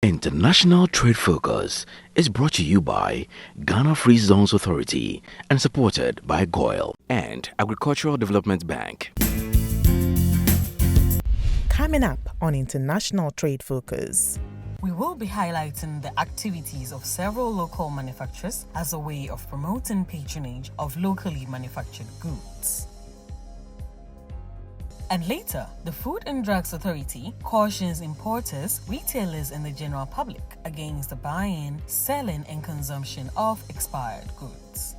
International Trade Focus is brought to you by Ghana Free Zones Authority and supported by GOIL and Agricultural Development Bank. Coming up on International Trade Focus, we will be highlighting the activities of several local manufacturers as a way of promoting patronage of locally manufactured goods. And later, the Food and Drugs Authority cautions importers, retailers, and the general public against the buying, selling, and consumption of expired goods.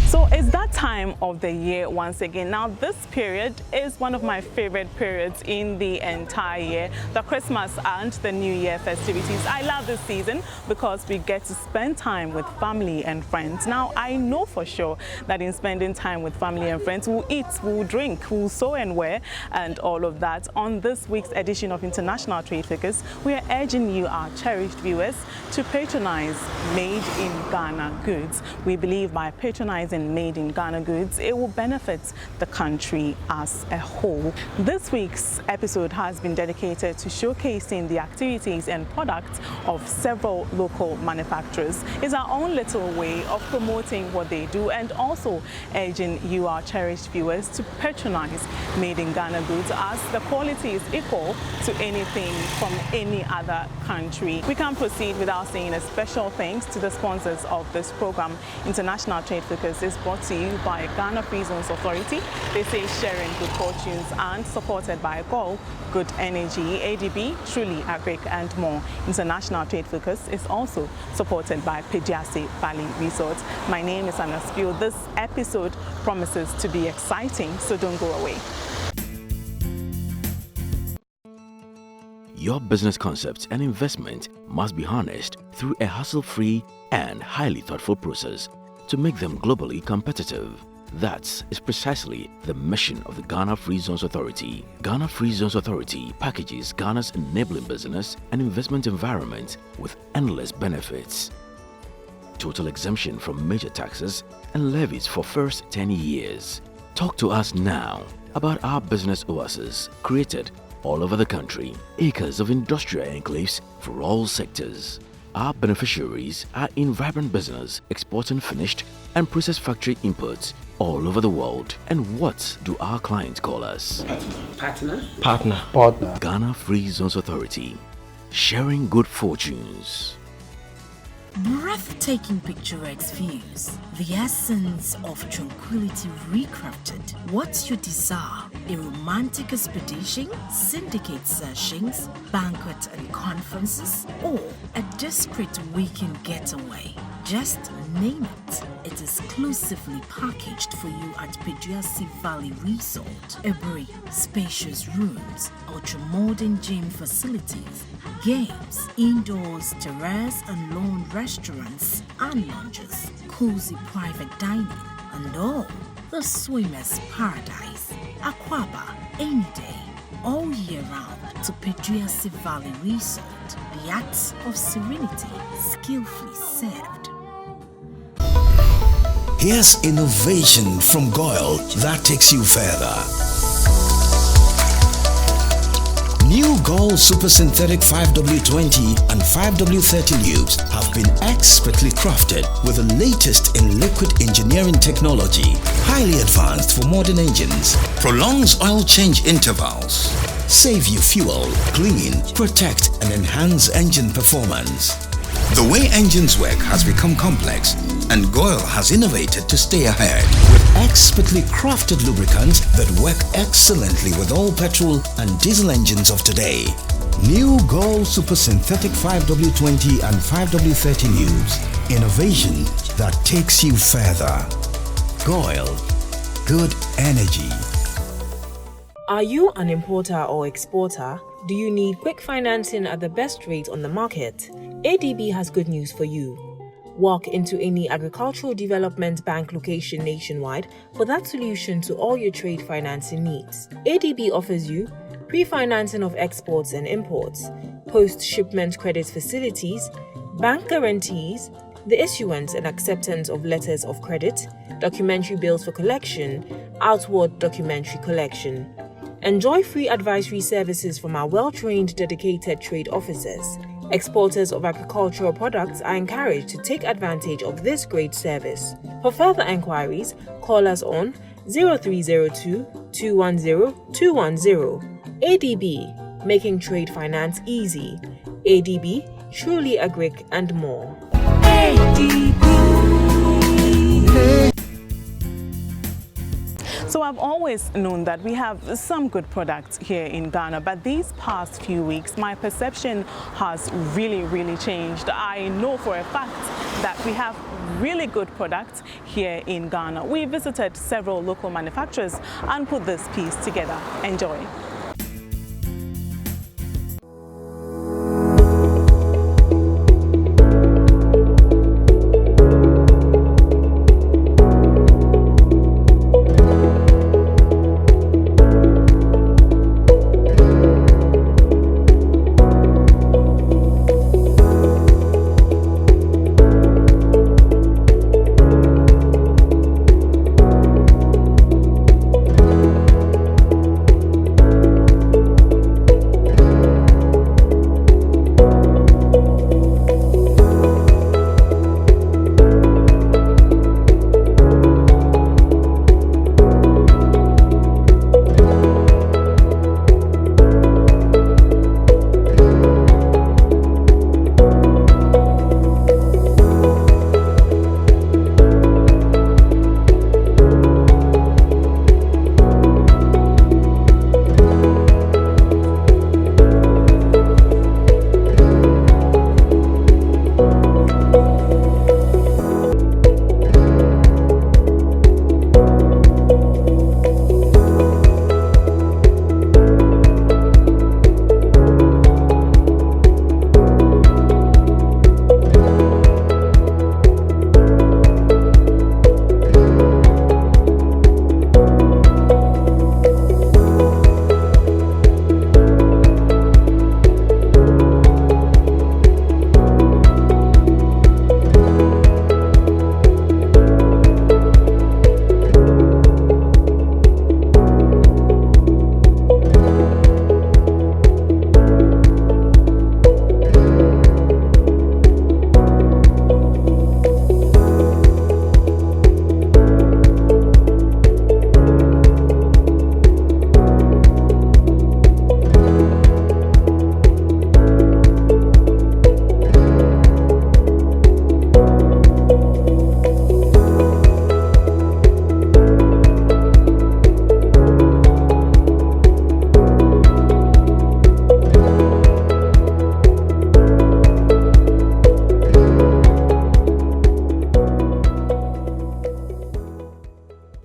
So it's that time of the year once again. Now this period is one of my favorite periods in the entire year, the Christmas and the New Year festivities. I love this season because we get to spend time with family and friends. Now I know for sure that in spending time with family and friends, we'll eat, we'll drink, we'll sew and wear, and all of that. On this week's edition of International Trade Focus, we are urging you, our cherished viewers, to patronize Made in Ghana goods. We believe by patronizing Made in Ghana goods, it will benefit the country as a whole. This week's episode has been dedicated to showcasing the activities and products of several local manufacturers. It's our own little way of promoting what they do and also urging you, our cherished viewers, to patronize Made in Ghana goods as the quality is equal to anything from any other country. We can proceed without saying a special thanks to the sponsors of this program. International Trade Focus is brought to you by Ghana Free Zones Authority. They say sharing good fortunes, and supported by GOIL, Good Energy, ADB, Truly Agric, and more. International Trade Focus is also supported by Peduase Valley Resort. My name is Anna Spiel. This episode promises to be exciting, so don't go away. Your business concepts and investment must be harnessed through a hassle-free and highly thoughtful process to make them globally competitive. That is precisely the mission of the Ghana Free Zones Authority. Ghana Free Zones Authority packages Ghana's enabling business and investment environment with endless benefits. Total exemption from major taxes and levies for first 10 years. Talk to us now about our business oasis created all over the country. Acres of industrial enclaves for all sectors. Our beneficiaries are in vibrant business, exporting finished and processed factory inputs all over the world. And what do our clients call us? Partner. Ghana Free Zones Authority, sharing good fortunes. Breathtaking picturesque views, the essence of tranquility recrafted. What's your desire? A romantic expedition, syndicate sessions, banquet and conferences, or a discreet weekend getaway? Just name it. It's exclusively packaged for you at Peduase Valley Resort. Every spacious rooms, ultra-modern gym facilities, games, indoors, terrace and lawn restaurants and lounges, cozy private dining, and all the swimmer's paradise. Aquaba, any day, all year round to Peduase Valley Resort. The acts of serenity, skillfully served. Here's innovation from GOIL that takes you further. New GOIL Super Synthetic 5W20 and 5W30 lubes have been expertly crafted with the latest in liquid engineering technology, highly advanced for modern engines, prolongs oil change intervals, save you fuel, clean, protect and enhance engine performance. The way engines work has become complex, and GOIL has innovated to stay ahead with expertly crafted lubricants that work excellently with all petrol and diesel engines of today. New GOIL Super Synthetic 5W20 and 5W30 lubes. Innovation that takes you further. GOIL. Good energy. Are you an importer or exporter? Do you need quick financing at the best rate on the market? ADB has good news for you. Walk into any agricultural development bank location nationwide for that solution to all your trade financing needs. ADB offers you pre-financing of exports and imports, post-shipment credit facilities, bank guarantees, the issuance and acceptance of letters of credit, documentary bills for collection, outward documentary collection. Enjoy free advisory services from our well-trained dedicated trade officers. Exporters of agricultural products are encouraged to take advantage of this great service. For further enquiries, call us on 0302 210 210. ADB, making trade finance easy. ADB, truly agric and more. So I've always known that we have some good products here in Ghana, but these past few weeks, my perception has really changed. I know for a fact that we have really good products here in Ghana. We visited several local manufacturers and put this piece together. Enjoy.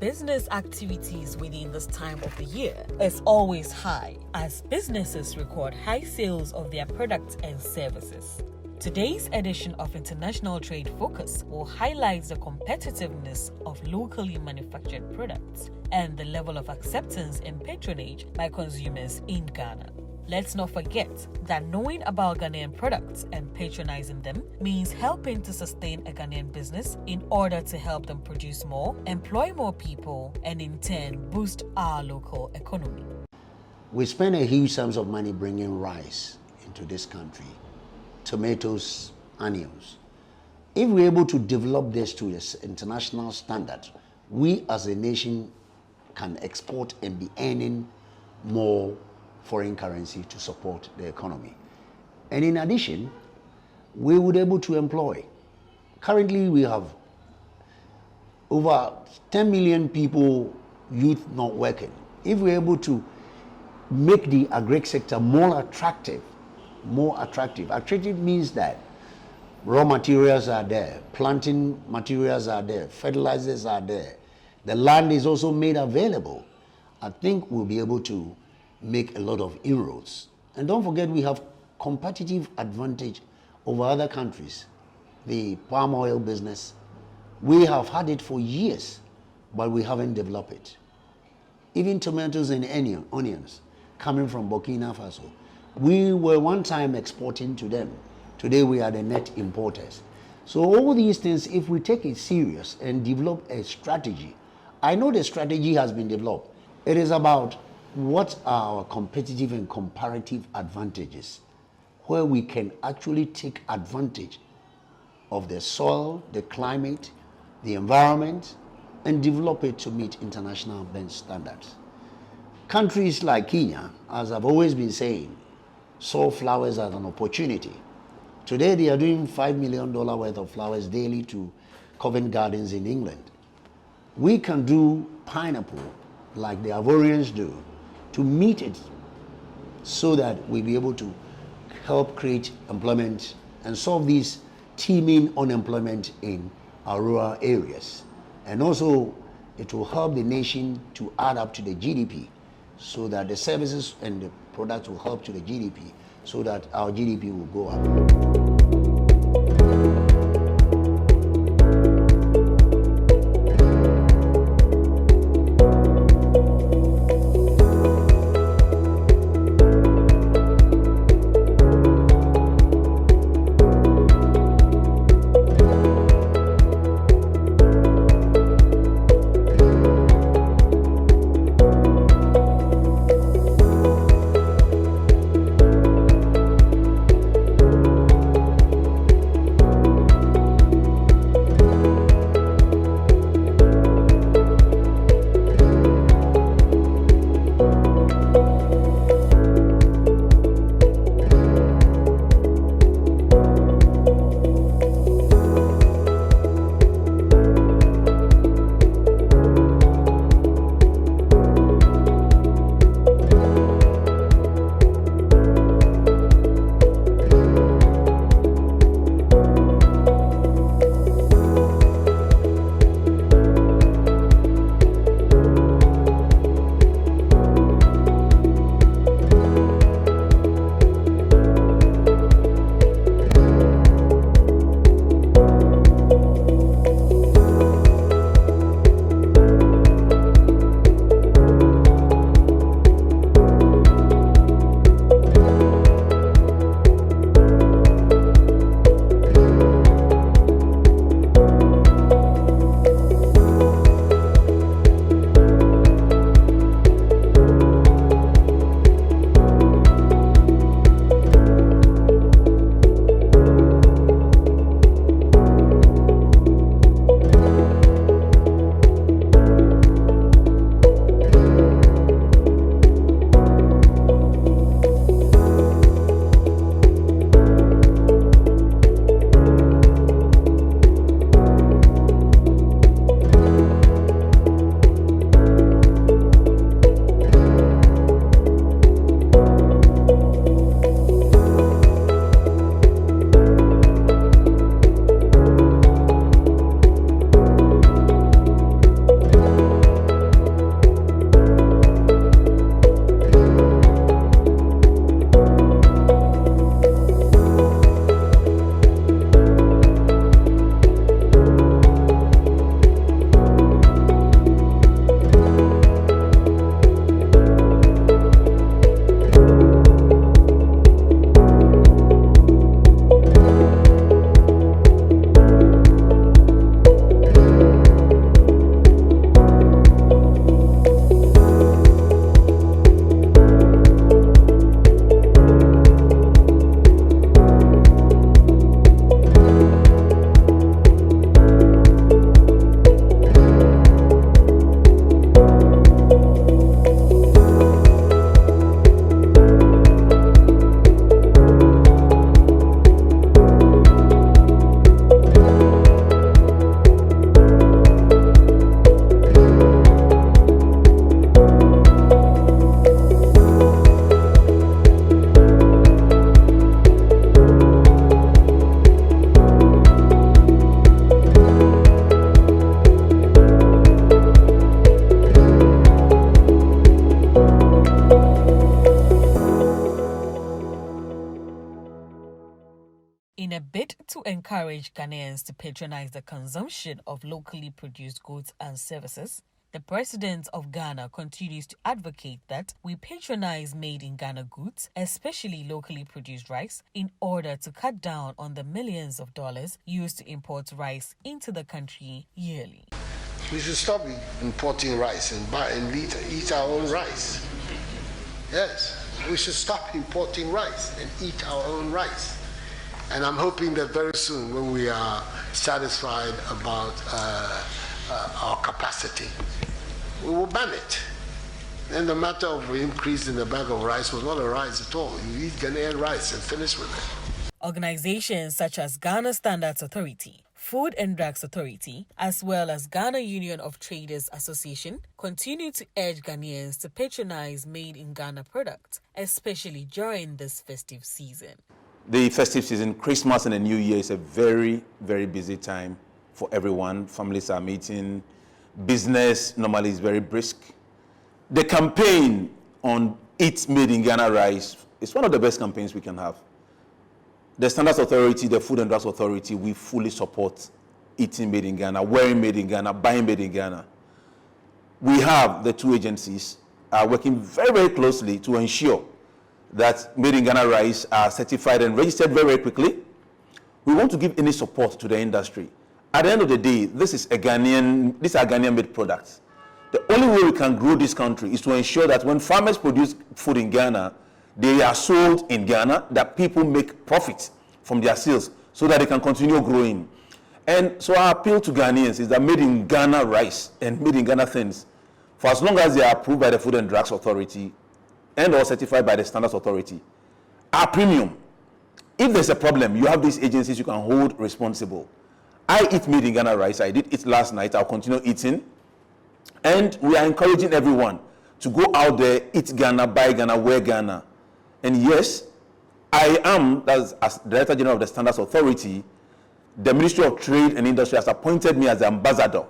Business activities within this time of the year is always high as businesses record high sales of their products and services. Today's edition of International Trade Focus will highlight the competitiveness of locally manufactured products and the level of acceptance and patronage by consumers in Ghana. Let's not forget that knowing about Ghanaian products and patronizing them means helping to sustain a Ghanaian business in order to help them produce more, employ more people, and in turn boost our local economy. We spend a huge sums of money bringing rice into this country, tomatoes, onions. If we're able to develop this to this international standard, we as a nation can export and be earning more foreign currency to support the economy. And in addition, we would be able to employ. Currently, we have over 10 million people, youth not working. If we're able to make the agri sector more attractive, attractive means that raw materials are there, planting materials are there, fertilizers are there, the land is also made available. I think we'll be able to make a lot of inroads. And don't forget, we have competitive advantage over other countries. The palm oil business, we have had it for years, but we haven't developed it. Even tomatoes and onions coming from Burkina Faso, we were one time exporting to them. Today we are the net importers. So all these things, if we take it serious and develop a strategy, I know the strategy has been developed. It is about what are our competitive and comparative advantages where we can actually take advantage of the soil, the climate, the environment, and develop it to meet international bench standards. Countries like Kenya, as I've always been saying, saw flowers as an opportunity. Today they are doing $5 million worth of flowers daily to Covent Gardens in England. We can do pineapple like the Ivorians do to meet it so that we'll be able to help create employment and solve this teeming unemployment in our rural areas. And also it will help the nation to add up to the GDP so that the services and the products will help to the GDP so that our GDP will go up. In a bid to encourage Ghanaians to patronize the consumption of locally produced goods and services, the President of Ghana continues to advocate that we patronize made-in-Ghana goods, especially locally produced rice, in order to cut down on the millions of dollars used to import rice into the country yearly. We should stop importing rice and buy and eat our own rice. Yes. we should stop importing rice and eat our own rice. And I'm hoping that very soon, when we are satisfied about our capacity, we will ban it. And the matter of increase in the bag of rice was not a rise at all. You eat Ghanaian rice and finish with it. Organizations such as Ghana Standards Authority, Food and Drugs Authority, as well as Ghana Union of Traders Association, continue to urge Ghanaians to patronize made-in-Ghana products, especially during this festive season. The festive season, Christmas and the New Year, is a very, very busy time for everyone. Families are meeting. Business normally is very brisk. The campaign on Eat Made in Ghana Rice is one of the best campaigns we can have. The Standards Authority, the Food and Drugs Authority, we fully support eating made in Ghana, wearing made in Ghana, buying made in Ghana. We have the two agencies are working very, very closely to ensure that made in Ghana rice are certified and registered very, very quickly. We want to give any support to the industry. At the end of the day, these are Ghanaian made products. The only way we can grow this country is to ensure that when farmers produce food in Ghana, they are sold in Ghana, that people make profit from their sales so that they can continue growing. And so our appeal to Ghanaians is that made in Ghana rice and made in Ghana things, for as long as they are approved by the Food and Drugs Authority and or certified by the Standards Authority, are premium. If there's a problem, you have these agencies you can hold responsible. I eat made in Ghana rice. I did eat last night. I'll continue eating. And we are encouraging everyone to go out there, eat Ghana, buy Ghana, wear Ghana. And yes, I am, as Director General of the Standards Authority, the Ministry of Trade and Industry has appointed me as the ambassador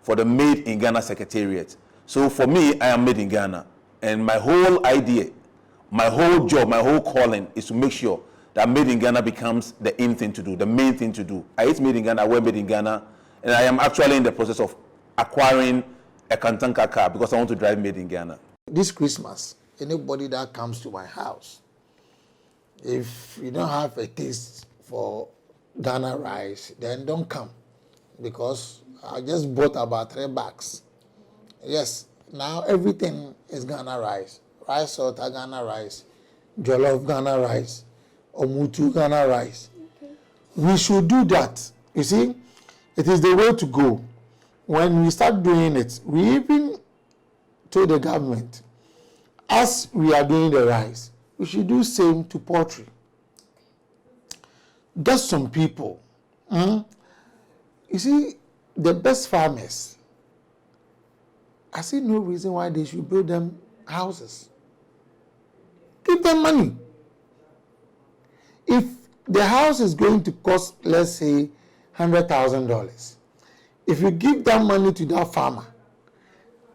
for the Made in Ghana Secretariat. So for me, I am made in Ghana. And my whole idea, my whole job, my whole calling is to make sure that made in Ghana becomes the aim thing to do, the main thing to do. I eat made in Ghana, I wear made in Ghana, and I am actually in the process of acquiring a Kantanka car because I want to drive made in Ghana. This Christmas, anybody that comes to my house, if you don't have a taste for Ghana rice, then don't come, because I just bought about 3 bags. Yes, now everything is Ghana rice. Rice salt, Ghana rice, jollof Ghana rice, omutu Ghana rice. We should do that. You see, it is the way to go. When we start doing it, we even told the government, as we are doing the rice, we should do same to poultry. Get some people. You see, the best farmers, I see no reason why they should build them houses. Give them money. If the house is going to cost, let's say, $100,000, if you give that money to that farmer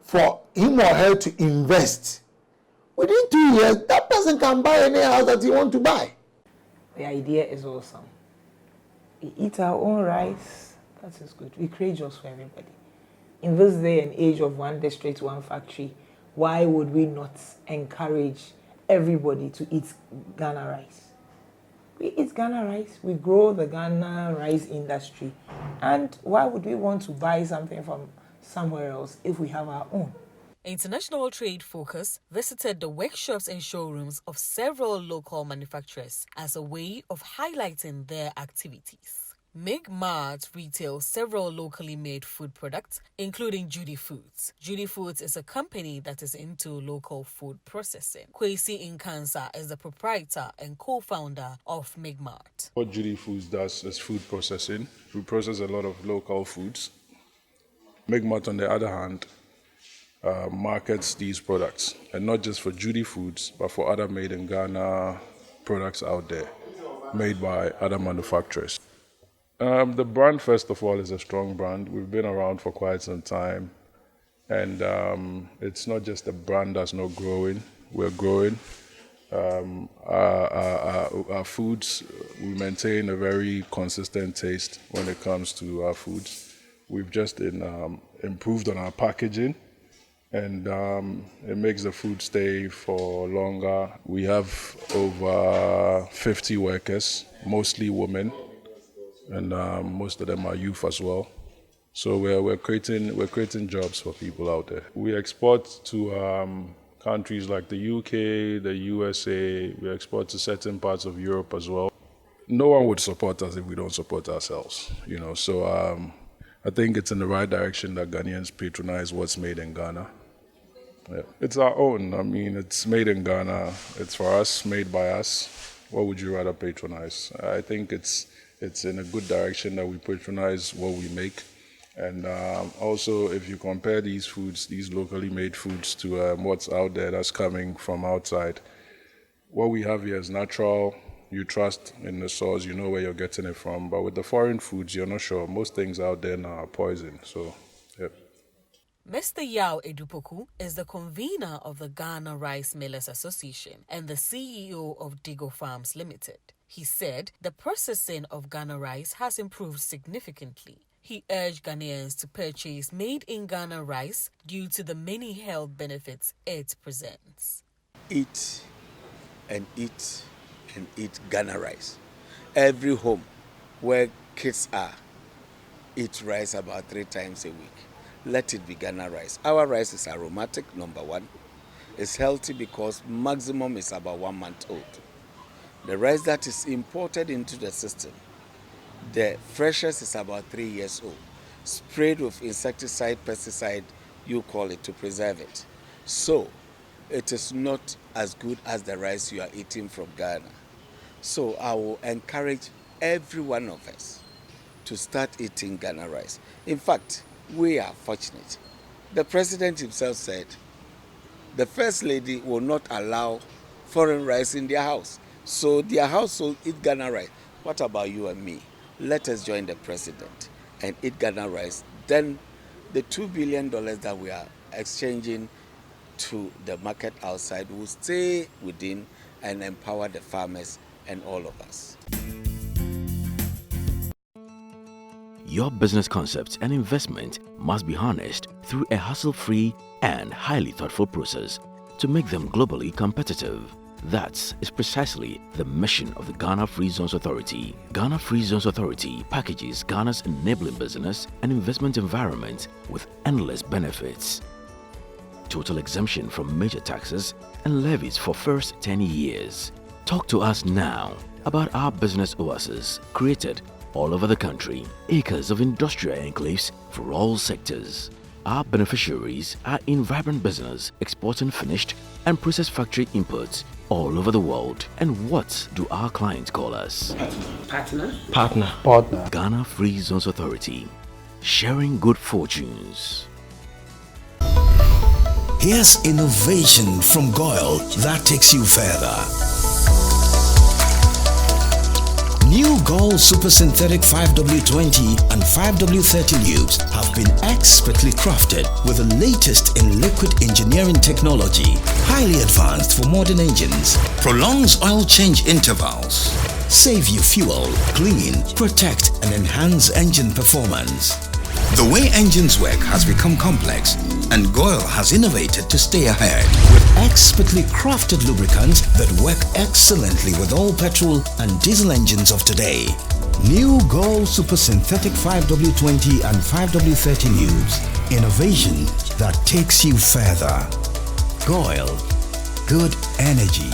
for him or her to invest, within 2 years, that person can buy any house that he wants to buy. The idea is awesome. We eat our own rice, that is good. We create jobs for everybody. In this day and age of one district, one factory, why would we not encourage everybody to eat Ghana rice? We eat Ghana rice, we grow the Ghana rice industry. And why would we want to buy something from somewhere else if we have our own? International Trade Focus visited the workshops and showrooms of several local manufacturers as a way of highlighting their activities. Mig Mart retails several locally made food products, including Judy Foods. Judy Foods is a company that is into local food processing. Kwesi Nkansa is the proprietor and co-founder of Mig Mart. What Judy Foods does is food processing. We process a lot of local foods. Mig Mart, on the other hand, markets these products, and not just for Judy Foods, but for other made in Ghana products out there, made by other manufacturers. The brand, first of all, is a strong brand. We've been around for quite some time, and it's not just a brand that's not growing. We're growing. Our foods, we maintain a very consistent taste when it comes to our foods. We've just improved on our packaging, and it makes the food stay for longer. We have over 50 workers, mostly women, and most of them are youth as well. So we're creating jobs for people out there. We export to countries like the UK, the USA. We export to certain parts of Europe as well. No one would support us if we don't support ourselves, So I think it's in the right direction that Ghanaians patronize what's made in Ghana. Yeah. It's our own. I mean, it's made in Ghana. It's for us, made by us. What would you rather patronize? I think it's in a good direction that we patronize what we make. And also, if you compare these foods, these locally made foods, to what's out there that's coming from outside, what we have here is natural. You trust in the source, you know where you're getting it from. But with the foreign foods, you're not sure. Most things out there now are poison. So, yep. Mr. Yao Edupoku is the convener of the Ghana Rice Millers Association and the CEO of Digo Farms Limited. He said the processing of Ghana rice has improved significantly. He urged Ghanaians to purchase made-in-Ghana rice due to the many health benefits it presents. Eat and eat and eat Ghana rice. Every home where kids are, eat rice about 3 times a week. Let it be Ghana rice. Our rice is aromatic, number one. It's healthy because maximum is about 1 month old. The rice that is imported into the system, the freshest is about 3 years old. Sprayed with insecticide, pesticide, you call it, to preserve it. So, it is not as good as the rice you are eating from Ghana. So, I will encourage every one of us to start eating Ghana rice. In fact, we are fortunate. The president himself said the first lady will not allow foreign rice in their house. So their household eat Ghana rice. What about you and me? Let us join the president and eat Ghana rice. Then the $2 billion that we are exchanging to the market outside will stay within and empower the farmers and all of us. Your business concepts and investment must be harnessed through a hassle-free and highly thoughtful process to make them globally competitive. That is precisely the mission of the Ghana Free Zones Authority. Ghana Free Zones Authority packages Ghana's enabling business and investment environment with endless benefits. Total exemption from major taxes and levies for first 10 years. Talk to us now about our business oasis created all over the country. Acres of industrial enclaves for all sectors. Our beneficiaries are in vibrant business, exporting finished and processed factory inputs all over the world. And what do our clients call us? Partner. Ghana Free Zones Authority. Sharing good fortunes. Here's innovation from GOIL that takes you further. New GOIL Super Synthetic 5W20 and 5W30 lubes have been expertly crafted with the latest in liquid engineering technology, highly advanced for modern engines, prolongs oil change intervals, save you fuel, clean, protect and enhance engine performance. The way engines work has become complex, and GOIL has innovated to stay ahead with expertly crafted lubricants that work excellently with all petrol and diesel engines of today. New GOIL Super Synthetic 5W20 and 5W30 lubes. Innovation that takes you further. GOIL. Good energy.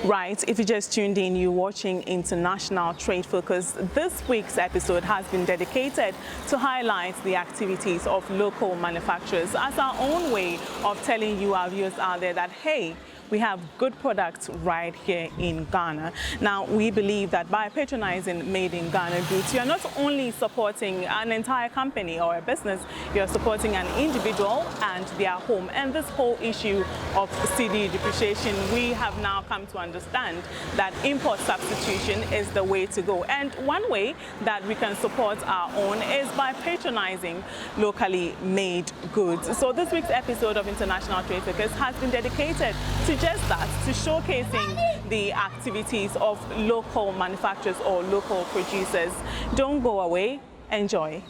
Right, if you just tuned in, you're watching International Trade Focus. This week's episode has been dedicated to highlight the activities of local manufacturers as our own way of telling you, our viewers out there, that hey, we have good products right here in Ghana. Now, we believe that by patronizing Made in Ghana goods, you're not only supporting an entire company or a business, you're supporting an individual and their home. And this whole issue of cedi depreciation, we have now come to understand that import substitution is the way to go. And one way that we can support our own is by patronizing locally made goods. So this week's episode of International Trade Focus has been dedicated to just that, to showcasing the activities of local manufacturers or local producers. Don't go away, enjoy.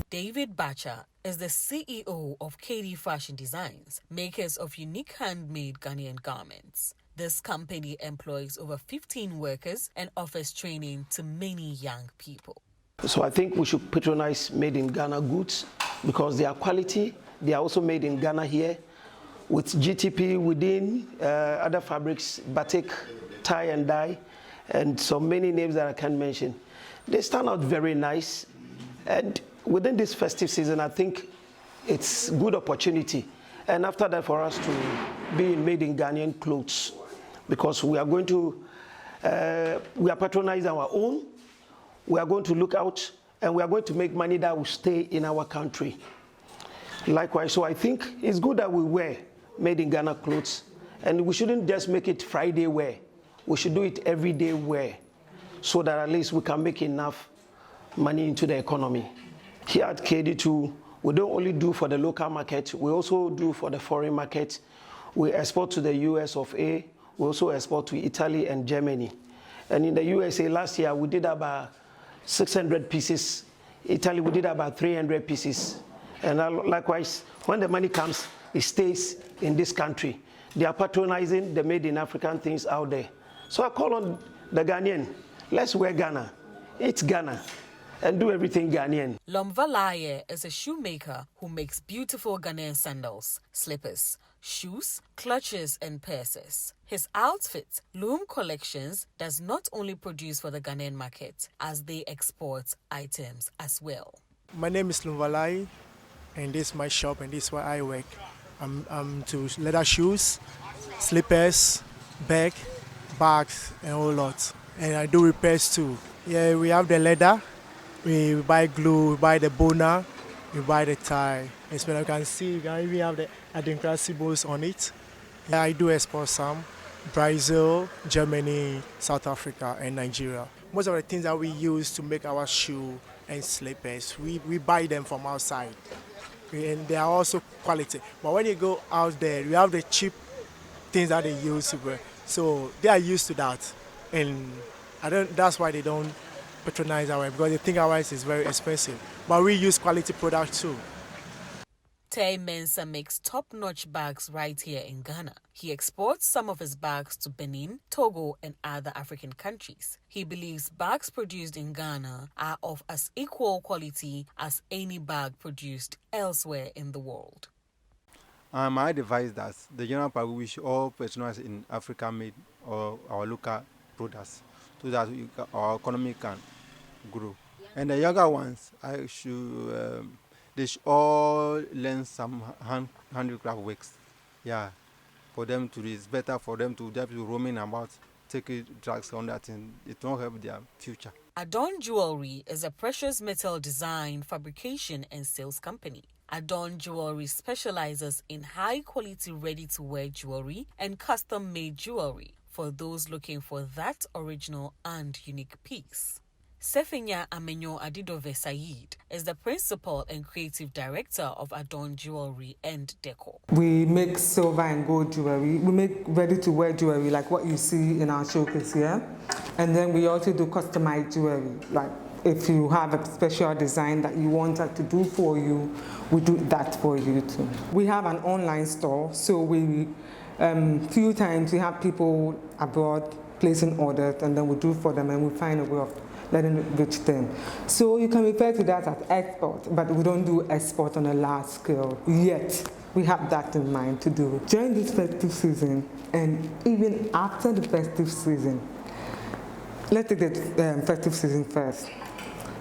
David Bacha is the CEO of KD Fashion Designs, makers of unique handmade Ghanaian garments. This company employs over 15 workers and offers training to many young people. So I think we should patronize made in Ghana goods because they are quality. They are also made in Ghana here with GTP within other fabrics, batik, tie and dye, and so many names that I can't mention. They stand out very nice. And within this festive season, I think it's a good opportunity. And after that, for us to be made in Ghanaian clothes, because we are going to, we are patronizing our own, we are going to look out, and we are going to make money that will stay in our country. Likewise, so I think it's good that we wear made in Ghana clothes, and we shouldn't just make it Friday wear. We should do it everyday wear, so that at least we can make enough money into the economy. Here at KD2, we don't only do for the local market, we also do for the foreign market. We export to the US of A, we also export to Italy and Germany. And in the USA last year, we did about 600 pieces. Italy, we did about 300 pieces. And likewise, when the money comes, it stays in this country. They are patronizing the made in African things out there. So I call on the Ghanaian, let's wear Ghana, eat Ghana, and do everything Ghanaian. Lomvalaye is a shoemaker who makes beautiful Ghanaian sandals, slippers, shoes, clutches, and purses. His outfit, Loom Collections, does not only produce for the Ghanaian market, as they export items as well. My name is Lomvalaye, and this is my shop, and this is where I work. I'm to leather shoes, slippers, bag, bags, and a whole lot. And I do repairs too. Yeah, we have the leather, we buy glue, we buy the boner, we buy the tie. As well, you can see, we have the Adinkra symbols on it. Yeah, I do export some. Brazil, Germany, South Africa, and Nigeria. Most of the things that we use to make our shoe and slippers, we buy them from outside. And they are also quality. But when you go out there, you have the cheap things that they use to wear. So they are used to that. And that's why they don't patronize our way, because they think our is very expensive. But we use quality products too. Tay Mensah makes top-notch bags right here in Ghana. He exports some of his bags to Benin, Togo, and other African countries. He believes bags produced in Ghana are of as equal quality as any bag produced elsewhere in the world. My advice that the general public, we should all patronize in Africa-made or our local products, so that our economy can grow. And the younger ones, they should all learn some handicraft works. Yeah, for them to, it's better for them to just be roaming about, taking drugs on that, and it won't help their future. Adorn Jewelry is a precious metal design, fabrication, and sales company. Adorn Jewelry specializes in high-quality ready-to-wear jewelry and custom-made jewelry for those looking for that original and unique piece. Sefenya Amenyo Adidove Said is the principal and creative director of Adorn Jewelry and Deco. We make silver and gold jewelry. We make ready-to-wear jewelry like what you see in our showcase here. And then we also do customized jewelry. Like if you have a special design that you want us to do for you, we do that for you too. We have an online store, so we few times we have people abroad placing orders, and then we do for them, and we find a way of letting it reach them. So you can refer to that as export, but we don't do export on a large scale yet. We have that in mind to do. During this festive season, and even after the festive season, let's take the festive season first.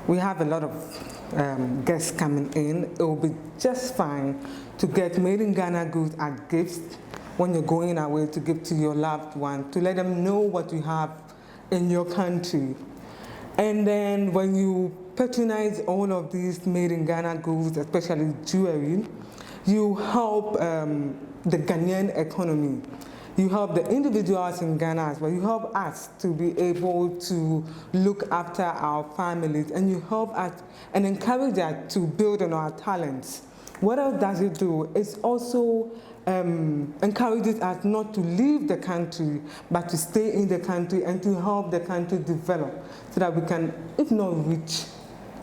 We have a lot of guests coming in. It will be just fine to get made in Ghana goods as gifts when you're going away to give to your loved one, to let them know what you have in your country. And then when you patronize all of these made in Ghana goods, especially jewelry, you help the Ghanaian economy. You help the individuals in Ghana as well. You help us to be able to look after our families, and you help us and encourage us to build on our talents. What else does it do? It also encourages us not to leave the country, but to stay in the country and to help the country develop, so that we can, if not reach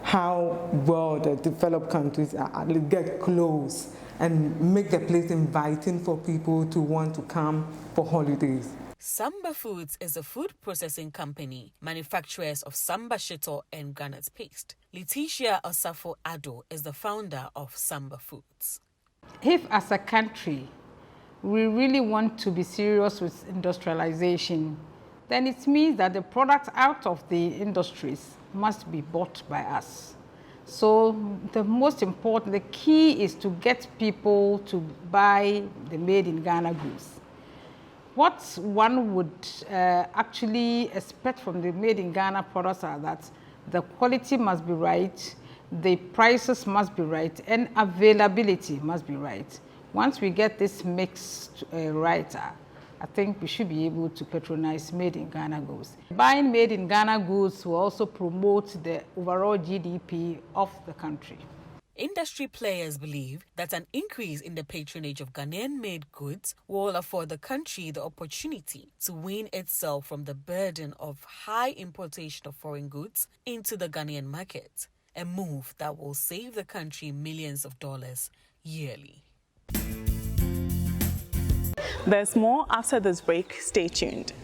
how well the developed countries are, at least get close and make the place inviting for people to want to come for holidays. Samba Foods is a food processing company, manufacturers of Samba Shito and granite paste. Letitia Osafo Ado is the founder of Samba Foods. If as a country we really want to be serious with industrialization, then it means that the products out of the industries must be bought by us. So the most important, the key is to get people to buy the made in Ghana goods. What one would actually expect from the made in Ghana products are that the quality must be right, the prices must be right, and availability must be right. Once we get this mix right, I think we should be able to patronize made in Ghana goods. Buying made in Ghana goods will also promote the overall GDP of the country. Industry players believe that an increase in the patronage of Ghanaian-made goods will afford the country the opportunity to wean itself from the burden of high importation of foreign goods into the Ghanaian market, a move that will save the country millions of dollars yearly. There's more after this break. Stay tuned.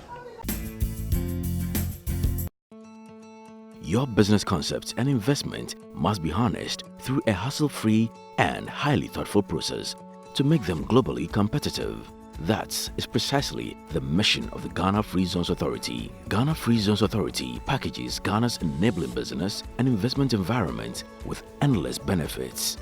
Your business concepts and investment must be harnessed through a hassle-free and highly thoughtful process to make them globally competitive. That is precisely the mission of the Ghana Free Zones Authority. Ghana Free Zones Authority packages Ghana's enabling business and investment environment with endless benefits.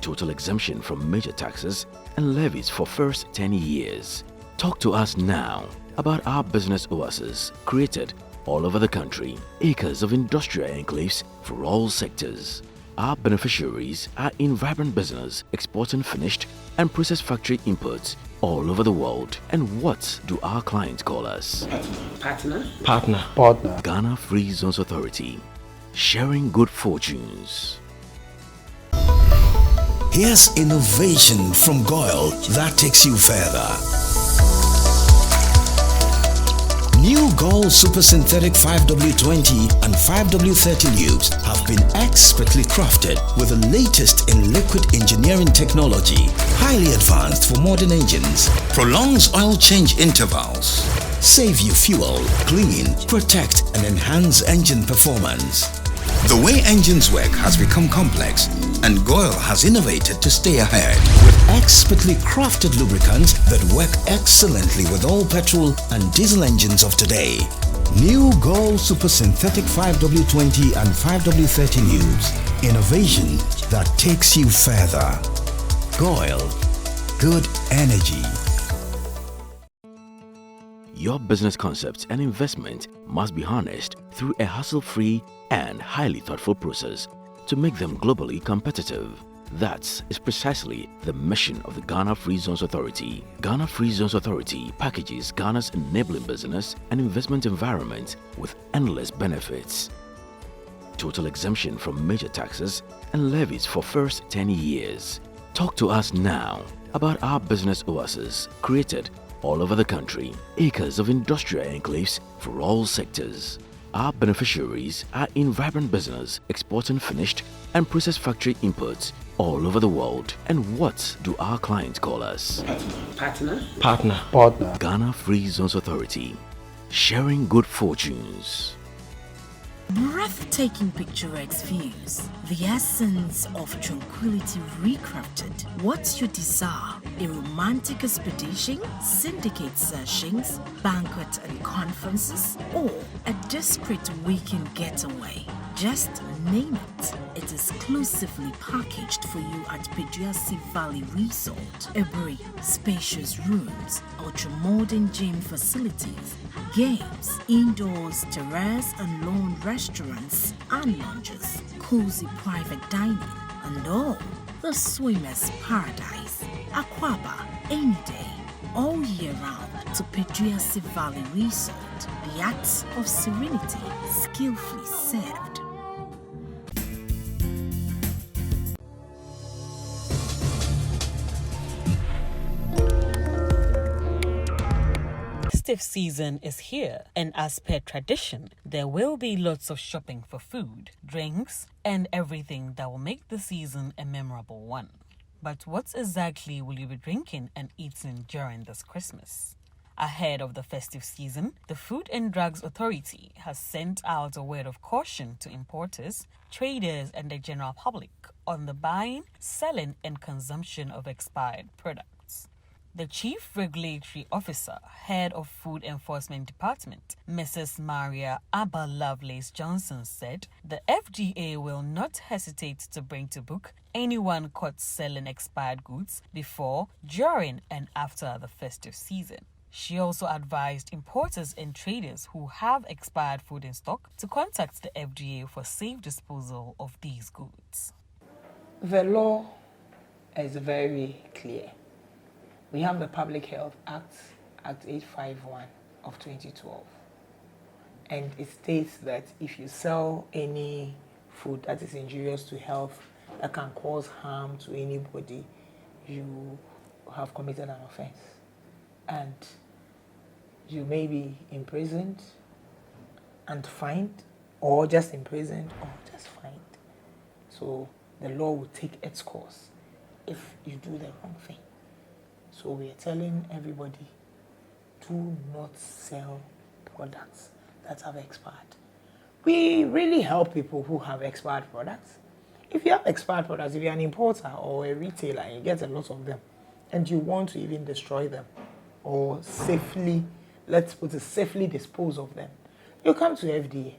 Total exemption from major taxes and levies for first 10 years. Talk to us now about our business oasis created all over the country, acres of industrial enclaves for all sectors. Our beneficiaries are in vibrant business, exporting finished and processed factory inputs all over the world. And what do our clients call us? Partner. Ghana Free Zones Authority, sharing good fortunes. Here's innovation from Goyle that takes you further. New Goyle Super Synthetic 5W20 and 5W30 lubes have been expertly crafted with the latest in liquid engineering technology, highly advanced for modern engines, prolongs oil change intervals, save you fuel, clean, protect and enhance engine performance. The way engines work has become complex, and Goyle has innovated to stay ahead with expertly crafted lubricants that work excellently with all petrol and diesel engines of today. New Goyle Super Synthetic 5W20 and 5W30 lubes. Innovation that takes you further. Goyle. Good energy. Your business concepts and investment must be harnessed through a hassle-free and highly thoughtful process to make them globally competitive. That is precisely the mission of the Ghana Free Zones Authority. Ghana Free Zones Authority packages Ghana's enabling business and investment environment with endless benefits. Total exemption from major taxes and levies for first 10 years. Talk to us now about our business oasis created all over the country, acres of industrial enclaves for all sectors. Our beneficiaries are in vibrant business, exporting finished and processed factory inputs all over the world. And what do our clients call us? Partner. Ghana Free Zones Authority, sharing good fortunes. Breathtaking picturesque views, the essence of tranquility recrafted. What's your desire? A romantic expedition, syndicate sessions, banquet and conferences, or a discreet weekend getaway? Just name it. It's exclusively packaged for you at Peduasi Valley Resort. Every spacious rooms, ultra-modern gym facilities, games, indoors, terrace and lawn restaurants and lounges, cozy private dining, and all the swimmer's paradise. Aquaba, any day, all year round to Peduasi Valley Resort. The acts of serenity, skillfully served. Festive season is here, and as per tradition, there will be lots of shopping for food, drinks, and everything that will make the season a memorable one. But what exactly will you be drinking and eating during this Christmas? Ahead of the festive season, the Food and Drugs Authority has sent out a word of caution to importers, traders, and the general public on the buying, selling, and consumption of expired products. The Chief Regulatory Officer, Head of Food Enforcement Department, Mrs. Maria Abba Lovelace Johnson, said the FDA will not hesitate to bring to book anyone caught selling expired goods before, during, and after the festive season. She also advised importers and traders who have expired food in stock to contact the FDA for safe disposal of these goods. The law is very clear. We have the Public Health Act, Act 851 of 2012. And it states that if you sell any food that is injurious to health, that can cause harm to anybody, you have committed an offense. And you may be imprisoned and fined, or just imprisoned, or just fined. So the law will take its course if you do the wrong thing. So we are telling everybody, do not sell products that have expired. We really help people who have expired products. If you have expired products, if you're an importer or a retailer and you get a lot of them, and you want to even destroy them or safely, let's put it, safely dispose of them, you come to FDA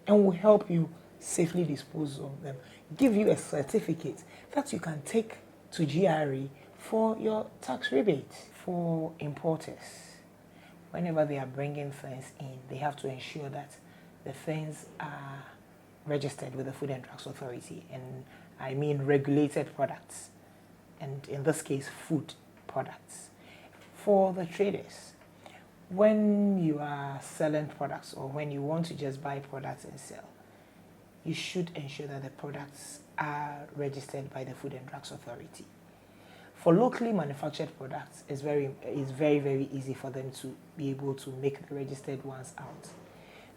and we'll help you safely dispose of them, give you a certificate that you can take to GRE for your tax rebate. For importers, whenever they are bringing things in, they have to ensure that the things are registered with the Food and Drugs Authority, and I mean regulated products, and in this case, food products. For the traders, when you are selling products or when you want to just buy products and sell, you should ensure that the products are registered by the Food and Drugs Authority. For locally manufactured products, it's very, very easy for them to be able to make the registered ones out.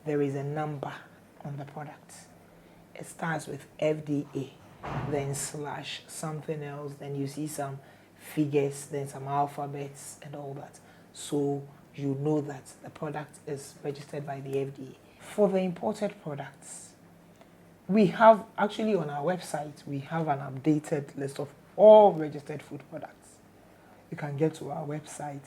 There is a number on the product. It starts with FDA, then slash something else, then you see some figures, then some alphabets and all that. So you know that the product is registered by the FDA. For the imported products, we have, actually on our website, we have an updated list of all registered food products. You can get to our website.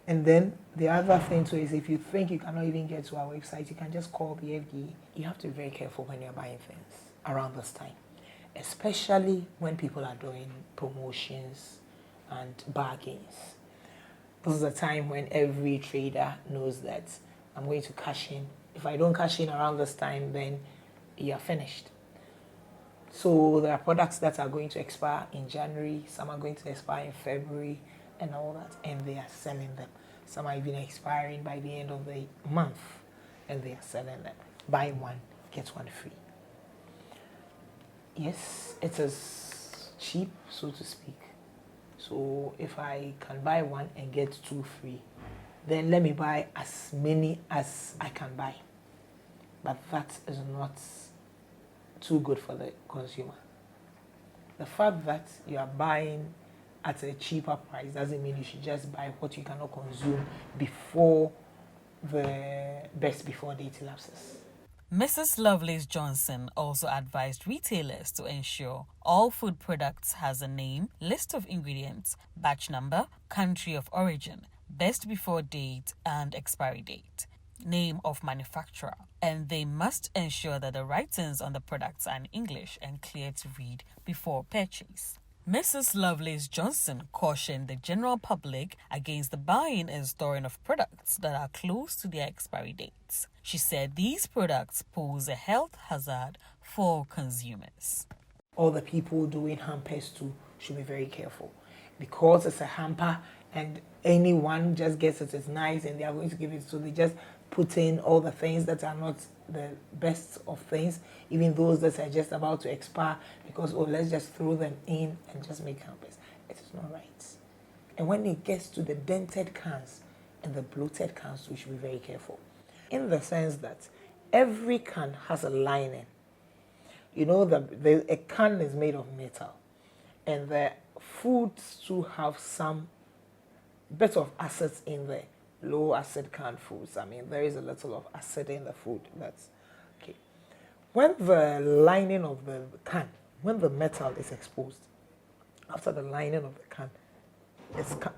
And then the other thing too is if you think you cannot even get to our website, you can just call the FDA. You have to be very careful when you're buying things around this time, especially when people are doing promotions and bargains. This is a time when every trader knows that I'm going to cash in. If I don't cash in around this time, then you're finished. So there are products that are going to expire in January, some are going to expire in February and all that, and they are selling them. Some are even expiring by the end of the month, and they are selling them. Buy one, get one free. Yes, it is cheap, so to speak. So if I can buy one and get two free, then let me buy as many as I can buy. But that is not too good for the consumer. The fact that you are buying at a cheaper price doesn't mean you should just buy what you cannot consume before the best before date lapses. Mrs. Lovelace Johnson also advised retailers to ensure all food products has a name, list of ingredients, batch number, country of origin, best before date and expiry date, name of manufacturer, and they must ensure that the writings on the products are in English and clear to read before purchase. Mrs. Lovelace Johnson cautioned the general public against the buying and storing of products that are close to their expiry dates. She said these products pose a health hazard for consumers. All the people doing hampers too should be very careful, because it's a hamper and anyone just gets it, it's nice and they are going to give it, so they just put in all the things that are not the best of things, even those that are just about to expire, because, oh, let's just throw them in and just make hampers. It is not right. And when it gets to the dented cans and the bloated cans, we should be very careful. In the sense that every can has a lining. You know, a can is made of metal, and the foods to have some bit of acids in there. Low acid canned foods. I mean, there is a little of acid in the food. That's okay. When the lining of the can, when the metal is exposed, after the lining of the can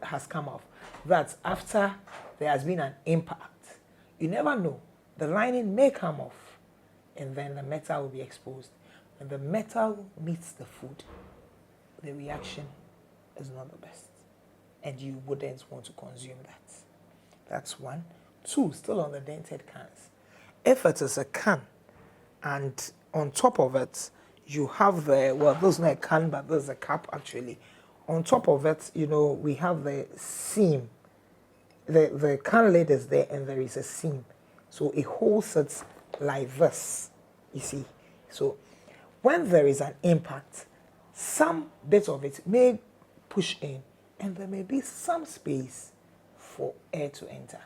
has come off, that's after there has been an impact. You never know. The lining may come off, and then the metal will be exposed. When the metal meets the food, the reaction is not the best, and you wouldn't want to consume that. That's one. Two, still on the dented cans. If it is a can, and on top of it, you have the, well, this is not a can, but this is a cap actually. On top of it, you know, we have the seam. The can lid is there, and there is a seam. So it holds it like this, you see. So when there is an impact, some bit of it may push in, and there may be some space for air to enter.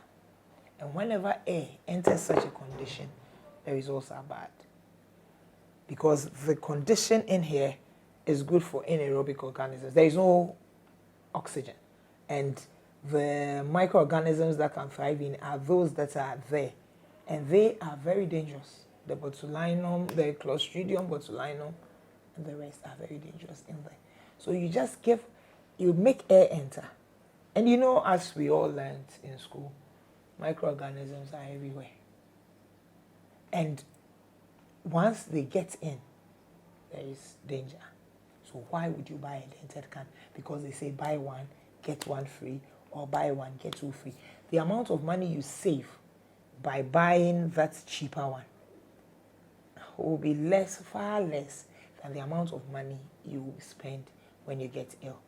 And whenever air enters such a condition, the results are bad. Because the condition in here is good for anaerobic organisms. There is no oxygen. And the microorganisms that can thrive in are those that are there. And they are very dangerous. The botulinum, the Clostridium botulinum, and the rest are very dangerous in there. So you make air enter. And you know, as we all learned in school, microorganisms are everywhere. And once they get in, there is danger. So why would you buy a dented can? Because they say buy one, get one free, or buy one, get two free. The amount of money you save by buying that cheaper one will be less, far less than the amount of money you spend when you get ill.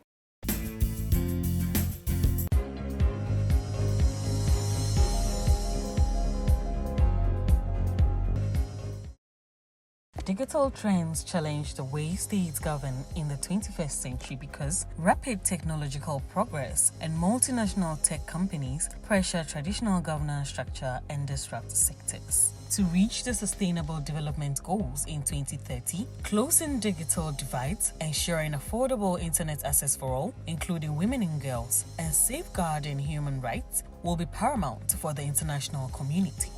Digital trends challenge the way states govern in the 21st century because rapid technological progress and multinational tech companies pressure traditional governance structure and disrupt sectors. To reach the Sustainable Development Goals in 2030, closing digital divides, ensuring affordable internet access for all, including women and girls, and safeguarding human rights will be paramount for the international community.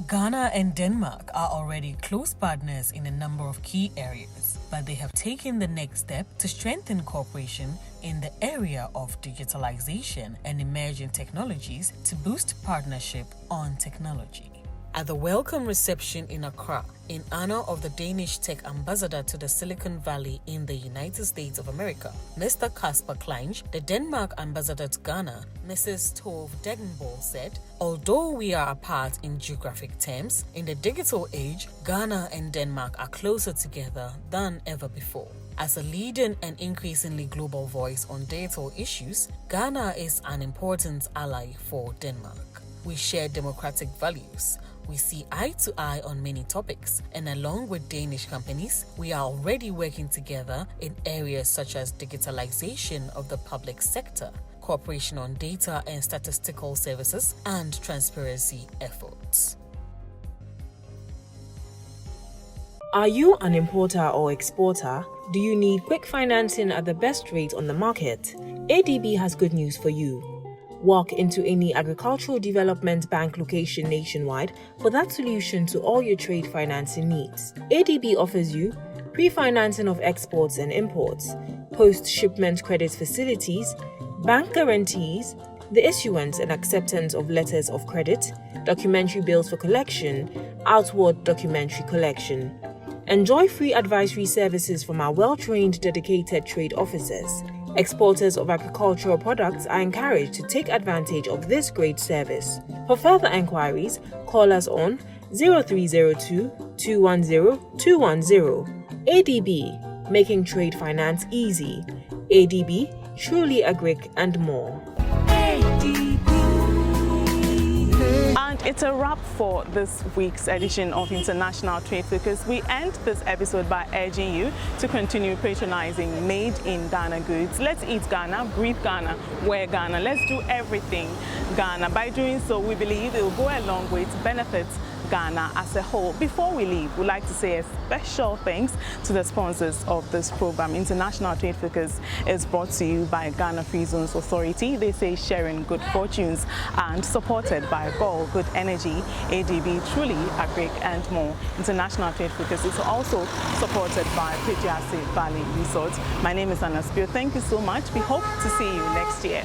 Ghana and Denmark are already close partners in a number of key areas, but they have taken the next step to strengthen cooperation in the area of digitalization and emerging technologies to boost partnership on technology. At the welcome reception in Accra, in honor of the Danish tech ambassador to the Silicon Valley in the United States of America, Mr. Kasper Klinge, the Denmark ambassador to Ghana, Mrs. Tove Degenborg said, although we are apart in geographic terms, in the digital age, Ghana and Denmark are closer together than ever before. As a leading and increasingly global voice on digital issues, Ghana is an important ally for Denmark. We share democratic values. We see eye to eye on many topics, and along with Danish companies, we are already working together in areas such as digitalization of the public sector, cooperation on data and statistical services, and transparency efforts. Are you an importer or exporter? Do you need quick financing at the best rate on the market? ADB has good news for you. Walk into any agricultural development bank location nationwide for that solution to all your trade financing needs. ADB offers you pre-financing of exports and imports, post-shipment credit facilities, bank guarantees, the issuance and acceptance of letters of credit, documentary bills for collection, outward documentary collection. Enjoy free advisory services from our well-trained, dedicated trade officers. Exporters of agricultural products are encouraged to take advantage of this great service. For further enquiries, call us on 0302 210 210. ADB, making trade finance easy. ADB, truly agric and more. And It's a wrap for this week's edition of International Trade Focus. We end this episode by urging you to continue patronizing made in Ghana goods. Let's eat Ghana, breathe Ghana, wear Ghana. Let's do everything Ghana. By doing so, we believe it will go a long way to benefit Ghana as a whole. Before we leave, we'd like to say a special thanks to the sponsors of this program. International Trade Focus is brought to you by Ghana Free Zones Authority. They say sharing good fortunes, and supported by Gol Good Energy, ADB, Truly, Agric, and more. International Trade Focus is also supported by Pejase Valley Resort. My name is Anna Spio. Thank you so much. We hope to see you next year.